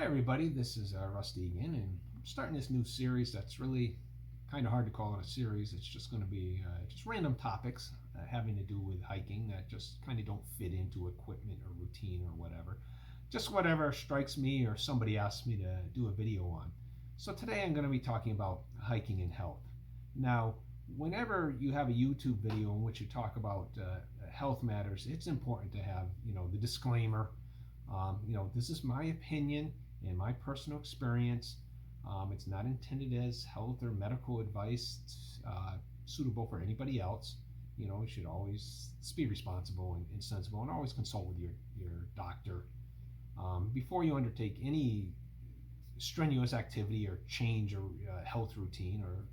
Hi everybody, this is Rusty again, and I'm starting this new series that's really kind of hard to call it a series. It's just going to be just random topics having to do with hiking that just kind of don't fit into equipment or routine or whatever. Just whatever strikes me or somebody asks me to do a video on. So today I'm going to be talking about hiking and health. Now, whenever you have a YouTube video in which you talk about health matters, it's important to have the disclaimer. This is my opinion and my personal experience. It's not intended as health or medical advice suitable for anybody else. You should always be responsible and sensible, and always consult with your doctor before you undertake any strenuous activity or change or health routine, or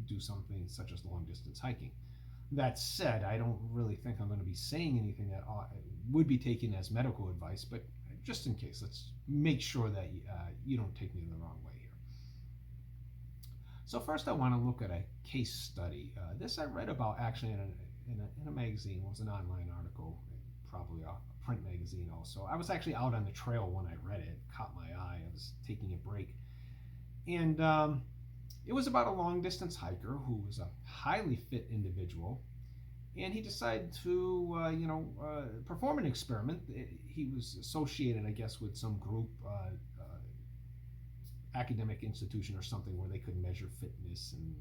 do something such as long distance hiking. That said, I don't really think I'm going to be saying anything that would be taken as medical advice, but just in case, let's make sure that you don't take me the wrong way here. So first I want to look at a case study. This I read about actually in a magazine. It was an online article, probably a print magazine also. I was actually out on the trail when I read it. It caught my eye. I was taking a break. And it was about a long distance hiker who was a highly fit individual, and he decided to perform an experiment. He was associated, I guess, with some group, academic institution or something, where they could measure fitness, and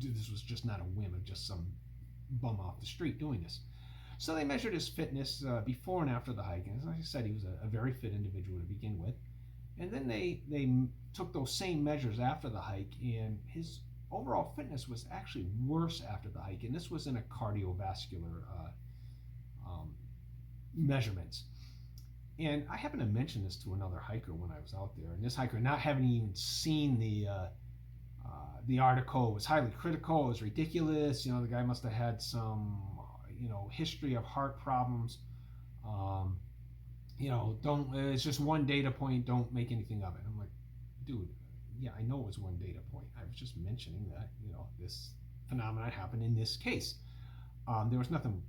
this was just not a whim of just some bum off the street doing this. So they measured his fitness before and after the hike, and as I said, he was a very fit individual to begin with. And then they took those same measures after the hike, and his overall fitness was actually worse after the hike. And this was in a cardiovascular measurements. And I happened to mention this to another hiker when I was out there, and this hiker, not having even seen the article, was highly critical. It was ridiculous. The guy must have had some history of heart problems. Don't. It's just one data point. Don't make anything of it. I'm like, dude, yeah, I know it was one data point. I was just mentioning that this phenomenon happened in this case. There was nothing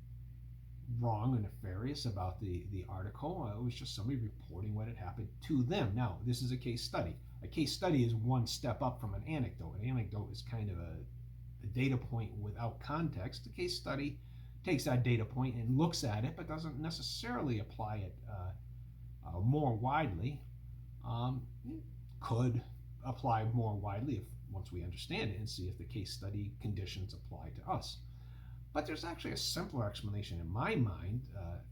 wrong or nefarious about the article. It was just somebody reporting what had happened to them. Now, this is a case study. A case study is one step up from an anecdote. An anecdote is kind of a data point without context. A case study takes that data point and looks at it, but doesn't necessarily apply it more widely. It could apply more widely once we understand it and see if the case study conditions apply to us. But there's actually a simpler explanation in my mind,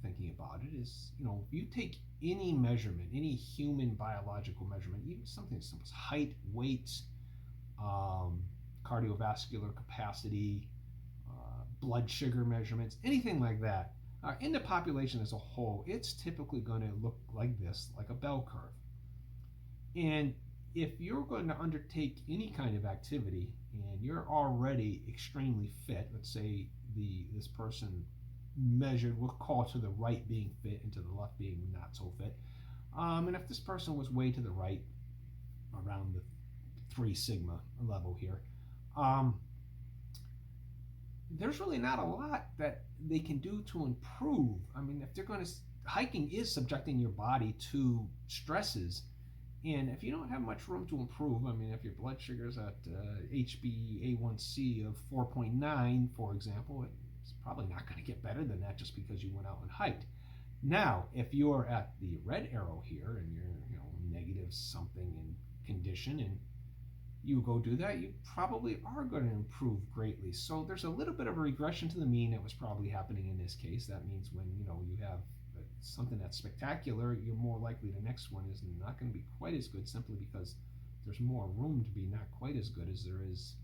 thinking about it, is, if you take any measurement, any human biological measurement, even something as simple as height, weight, cardiovascular capacity, blood sugar measurements, anything like that, in the population as a whole, it's typically going to look like this, like a bell curve. And if you're going to undertake any kind of activity and you're already extremely fit, let's say this person measured, we'll call to the right being fit and to the left being not so fit. And if this person was way to the right, around the 3 sigma level here, there's really not a lot that they can do to improve. I mean, if they're going to, hiking is subjecting your body to stresses. And if you don't have much room to improve, I mean, if your blood sugar's at HbA1c of 4.9, for example, it's probably not going to get better than that just because you went out and hiked. Now, if you're at the red arrow here and you're negative something in condition, and you go do that, you probably are going to improve greatly. So there's a little bit of a regression to the mean that was probably happening in this case. That means when you have something that's spectacular, you're more likely the next one is not going to be quite as good, simply because there's more room to be not quite as good as there is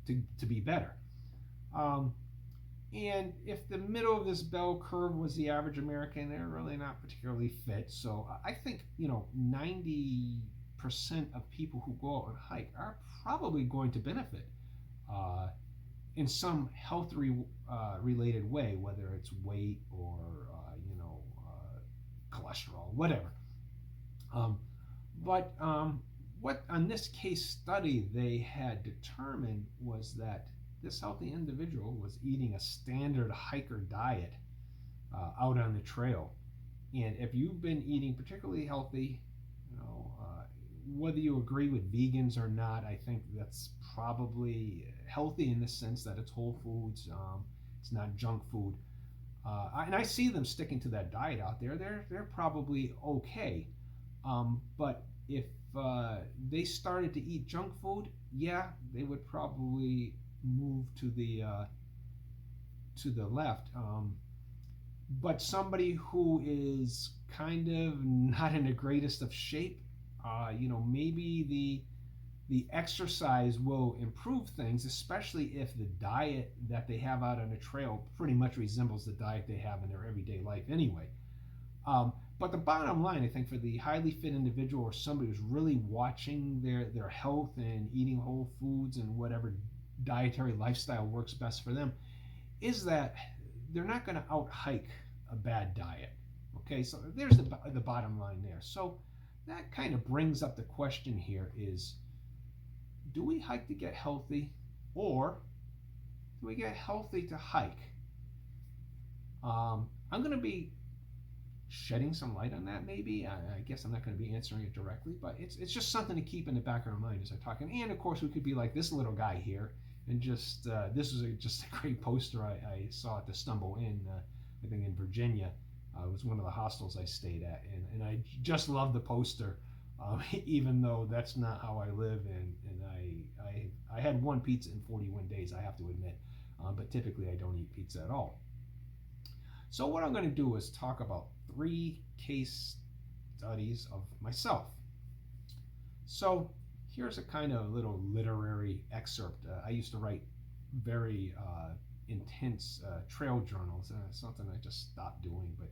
to be better. And if the middle of this bell curve was the average American, they're really not particularly fit. So I think 90% of people who go out and hike are probably going to benefit in some health related way, whether it's weight or cholesterol, whatever. But what on this case study they had determined was that this healthy individual was eating a standard hiker diet out on the trail. And if you've been eating particularly healthy, whether you agree with vegans or not, I think that's probably healthy in the sense that it's whole foods. It's not junk food. And I see them sticking to that diet out there. They're probably okay. But if they started to eat junk food, yeah, they would probably move to the left. But somebody who is kind of not in the greatest of shape, maybe the exercise will improve things, especially if the diet that they have out on the trail pretty much resembles the diet they have in their everyday life anyway. But the bottom line, I think, for the highly fit individual or somebody who's really watching their health and eating whole foods and whatever dietary lifestyle works best for them, is that they're not going to out hike a bad diet. Okay, so there's the bottom line there. So that kind of brings up the question here is, do we hike to get healthy, or do we get healthy to hike? I'm going to be shedding some light on that, maybe. I guess I'm not going to be answering it directly, but it's just something to keep in the back of our mind as I talk. And of course, we could be like this little guy here, and just this was just a great poster I saw at the Stumble Inn, I think in Virginia. It was one of the hostels I stayed at, and I just love the poster, even though that's not how I live, and I had one pizza in 41 days, I have to admit, but typically I don't eat pizza at all. So what I'm going to do is talk about 3 case studies of myself. So here's a kind of little literary excerpt. I used to write very intense trail journals, something I just stopped doing, but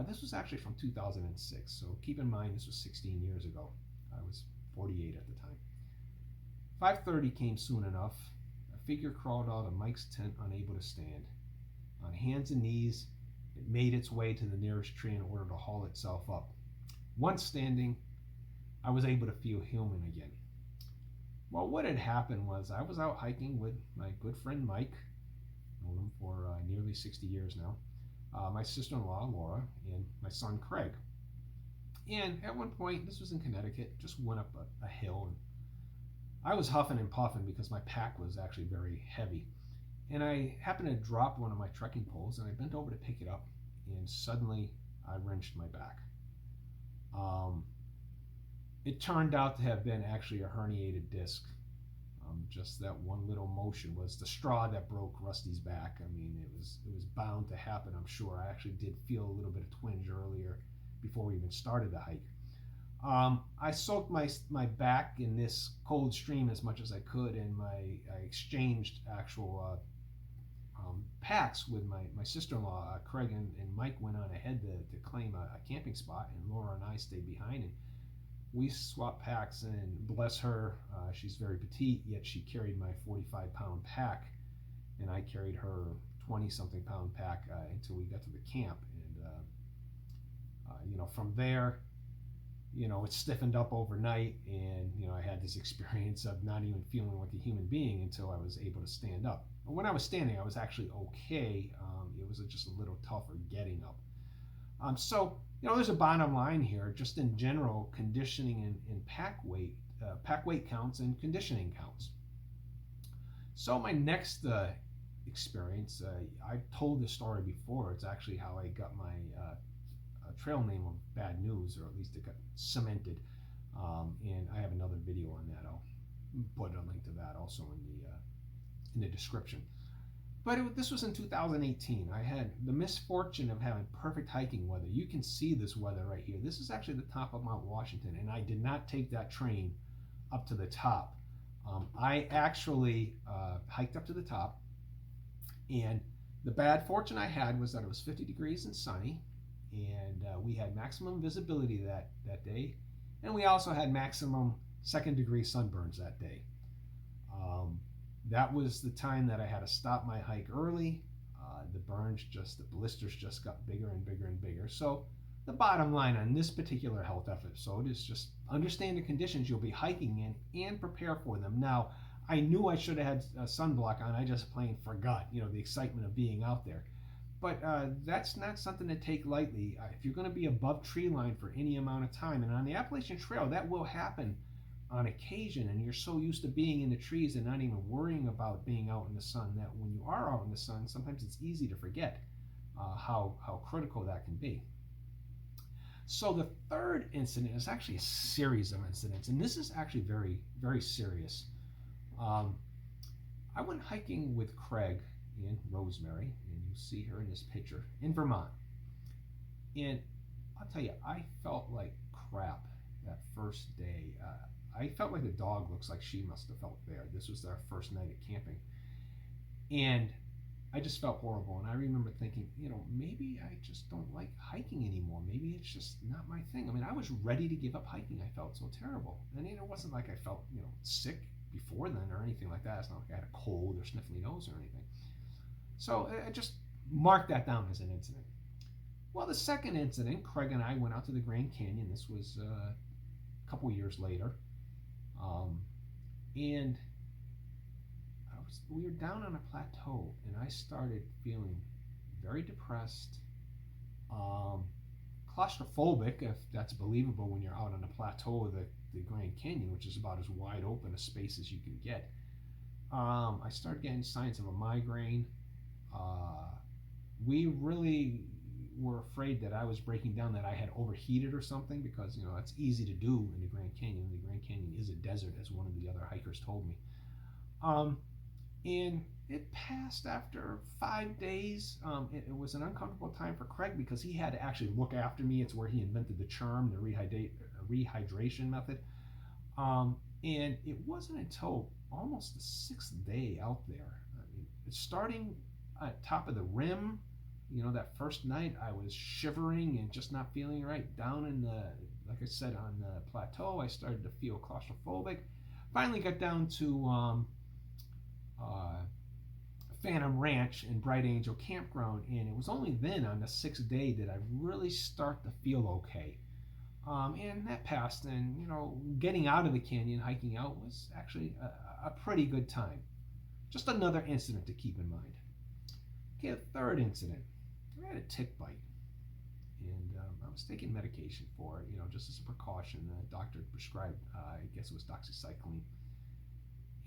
this was actually from 2006, so keep in mind this was 16 years ago. I was 48 at the time. 5:30 came soon enough. A figure crawled out of Mike's tent, unable to stand. On hands and knees, it made its way to the nearest tree in order to haul itself up. Once standing, I was able to feel human again. Well, what had happened was I was out hiking with my good friend Mike, known him for nearly 60 years now, my sister-in-law Laura, and my son Craig. And at one point, this was in Connecticut, just went up a hill, and I was huffing and puffing because my pack was actually very heavy. And I happened to drop one of my trekking poles, and I bent over to pick it up, and suddenly I wrenched my back. It turned out to have been actually a herniated disc. Just that one little motion was the straw that broke Rusty's back. I mean, it was bound to happen, I'm sure. I actually did feel a little bit of twinge earlier before we even started the hike. I soaked my back in this cold stream as much as I could, and I exchanged actual packs with my sister-in-law. Craig and Mike went on ahead to claim a camping spot, and Laura and I stayed behind, and we swapped packs, and bless her, she's very petite, yet she carried my 45-pound pack, and I carried her 20-something pound pack until we got to the camp. And from there, it stiffened up overnight, and I had this experience of not even feeling like a human being until I was able to stand up. And when I was standing, I was actually okay. It was just a little tougher getting up. So there's a bottom line here, just in general, conditioning and pack weight counts and conditioning counts. So my next experience, I've told this story before. It's actually how I got my trail name of Bad News, or at least it got cemented. And I have another video on that. I'll put a link to that also in the description. But this was in 2018. I had the misfortune of having perfect hiking weather. You can see this weather right here. This is actually the top of Mount Washington, and I did not take that train up to the top. I actually hiked up to the top, and the bad fortune I had was that it was 50 degrees and sunny, and we had maximum visibility that day, and we also had maximum second-degree sunburns that day. That was the time that I had to stop my hike early. The blisters just got bigger and bigger and bigger. So the bottom line on this particular health episode is just understand the conditions you'll be hiking in and prepare for them. Now, I knew I should have had sunblock on. I just plain forgot, the excitement of being out there. But that's not something to take lightly. If you're going to be above tree line for any amount of time, and on the Appalachian Trail, that will happen on occasion, and you're so used to being in the trees and not even worrying about being out in the sun that when you are out in the sun, sometimes it's easy to forget how critical that can be. So the third incident is actually a series of incidents, and this is actually very, very serious. I went hiking with Craig and Rosemary, and you see her in this picture, in Vermont. And I'll tell you, I felt like crap that first day. I felt like the dog looks like she must have felt there. This was our first night at camping. And I just felt horrible. And I remember thinking, maybe I just don't like hiking anymore. Maybe it's just not my thing. I mean, I was ready to give up hiking. I felt so terrible. And it wasn't like I felt, sick before then or anything like that. It's not like I had a cold or sniffly nose or anything. So I just marked that down as an incident. Well, the second incident, Craig and I went out to the Grand Canyon. This was a couple years later. And we were down on a plateau, and I started feeling very depressed, claustrophobic, if that's believable when you're out on a plateau of the Grand Canyon, which is about as wide open a space as you can get. I started getting signs of a migraine. We really were afraid that I was breaking down, that I had overheated or something, because that's easy to do in the Grand Canyon. The Grand Canyon is a desert, as one of the other hikers told me. And it passed after 5 days. It was an uncomfortable time for Craig because he had to actually look after me. It's where he invented the CHRM, the rehydration method. And it wasn't until almost the 6th day out there. I mean, starting at top of the rim, that first night I was shivering and just not feeling right. Down in like I said, on the plateau, I started to feel claustrophobic. Finally got down to Phantom Ranch and Bright Angel Campground, and it was only then on the 6th day that I really start to feel okay. And that passed, and getting out of the canyon, hiking out, was actually a pretty good time. Just another incident to keep in mind. Okay, the third incident. I had a tick bite, and I was taking medication for it, just as a precaution. The doctor prescribed, I guess it was doxycycline.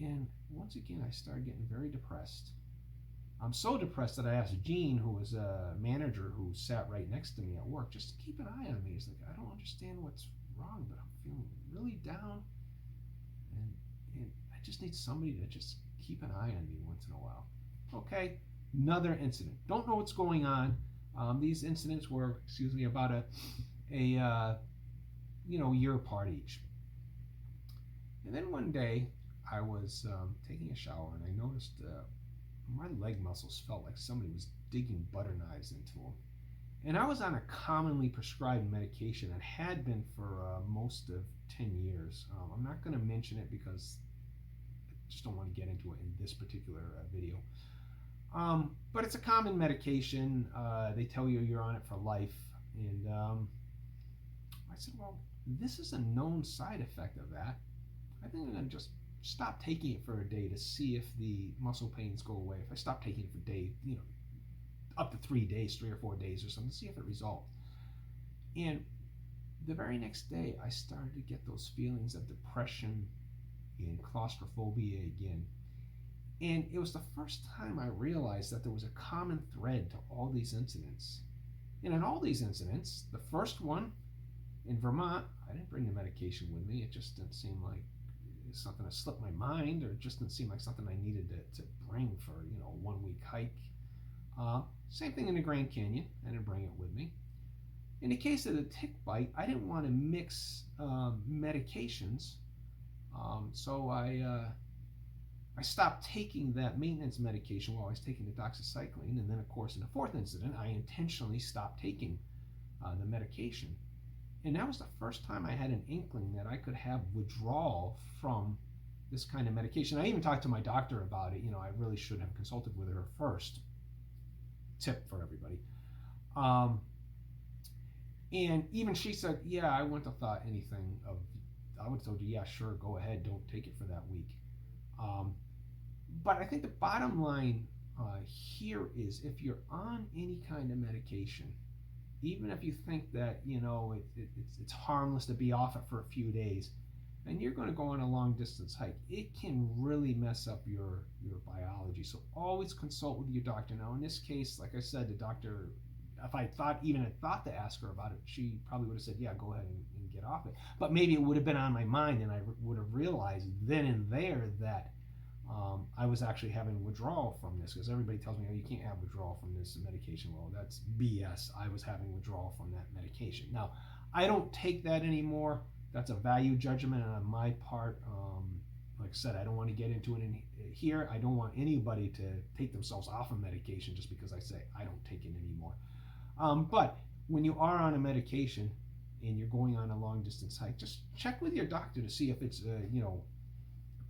And once again, I started getting very depressed. I'm so depressed that I asked Gene, who was a manager who sat right next to me at work, just to keep an eye on me. He's like, I don't understand what's wrong, but I'm feeling really down, and I just need somebody to just keep an eye on me once in a while. Okay, another incident. Don't know what's going on. These incidents were, about a year apart each. And then one day, I was taking a shower, and I noticed my leg muscles felt like somebody was digging butter knives into them. And I was on a commonly prescribed medication and had been for most of 10 years. I'm not going to mention it because I just don't want to get into it in this particular video. But it's a common medication. They tell you you're on it for life. And I said, well, this is a known side effect of that. I think I'm going to just stop taking it for a day to see if the muscle pains go away. If I stop taking it for a day, up to 3 days, 3 or 4 days or something, see if it resolved. And the very next day, I started to get those feelings of depression and claustrophobia again. And it was the first time I realized that there was a common thread to all these incidents. And in all these incidents, the first one in Vermont, I didn't bring the medication with me. It just didn't seem like something that slipped my mind, or it just didn't seem like something I needed to bring for a 1 week hike. Same thing in the Grand Canyon. I didn't bring it with me. In the case of the tick bite, I didn't want to mix medications, so I stopped taking that maintenance medication while I was taking the doxycycline. And then, of course, in the fourth incident, I intentionally stopped taking the medication. And that was the first time I had an inkling that I could have withdrawal from this kind of medication. I even talked to my doctor about it. I really should have consulted with her first. Tip for everybody. And even she said, yeah, I wouldn't have thought anything of, I would have told you, yeah, sure, go ahead, don't take it for that week. But I think the bottom line here is if you're on any kind of medication, even if you think that it's harmless to be off it for a few days, and you're going to go on a long distance hike, it can really mess up your biology. So always consult with your doctor. Now in this case, like I said, the doctor, if I had thought to ask her about it, she probably would have said, yeah, go ahead and get off it. But maybe it would have been on my mind, and I would have realized then and there that I was actually having withdrawal from this, because everybody tells me, oh, you can't have withdrawal from this medication. Well, that's BS. I was having withdrawal from that medication. Now, I don't take that anymore. That's a value judgment on my part. Like I said, I don't want to get into it here. I don't want anybody to take themselves off of medication just because I say I don't take it anymore. But when you are on a medication and you're going on a long distance hike, just check with your doctor to see if it's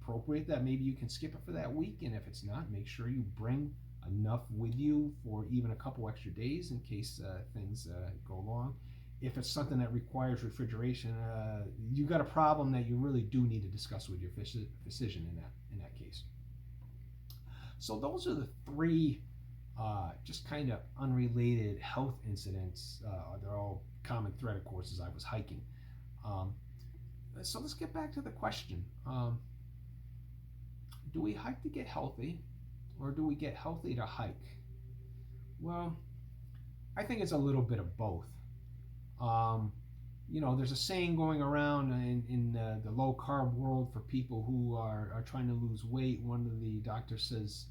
appropriate that maybe you can skip it for that week, and if it's not, make sure you bring enough with you for even a couple extra days in case things go long. If it's something that requires refrigeration, you got a problem that you really do need to discuss with your physician in that case. So those are the three just kind of unrelated health incidents. They're all common thread, of course, as I was hiking. So let's get back to the question. Do we hike to get healthy, or do we get healthy to hike? Well, I think it's a little bit of both. There's a saying going around in the low carb world for people who are trying to lose weight. One of the doctors says,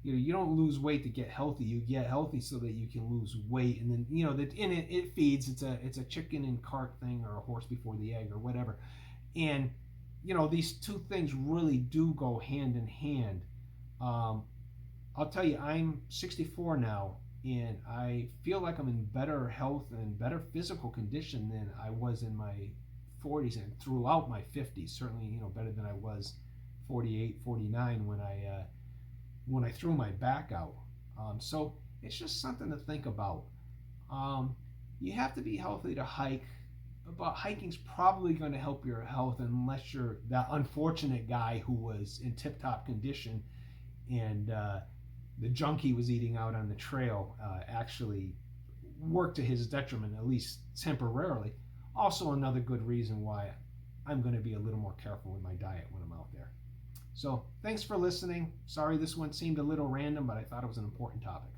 you don't lose weight to get healthy. You get healthy so that you can lose weight. And then, that in it feeds. It's a chicken and cart thing, or a horse before the egg, or whatever. And these two things really do go hand in hand. I'll tell you, I'm 64 now, and I feel like I'm in better health and better physical condition than I was in my 40s and throughout my 50s. Certainly, better than I was 48, 49 when I threw my back out. So it's just something to think about. You have to be healthy to hike, but hiking's probably going to help your health unless you're that unfortunate guy who was in tip-top condition and the junk he was eating out on the trail actually worked to his detriment, at least temporarily. Also another good reason why I'm going to be a little more careful with my diet when I'm out there. So thanks for listening. Sorry this one seemed a little random, but I thought it was an important topic.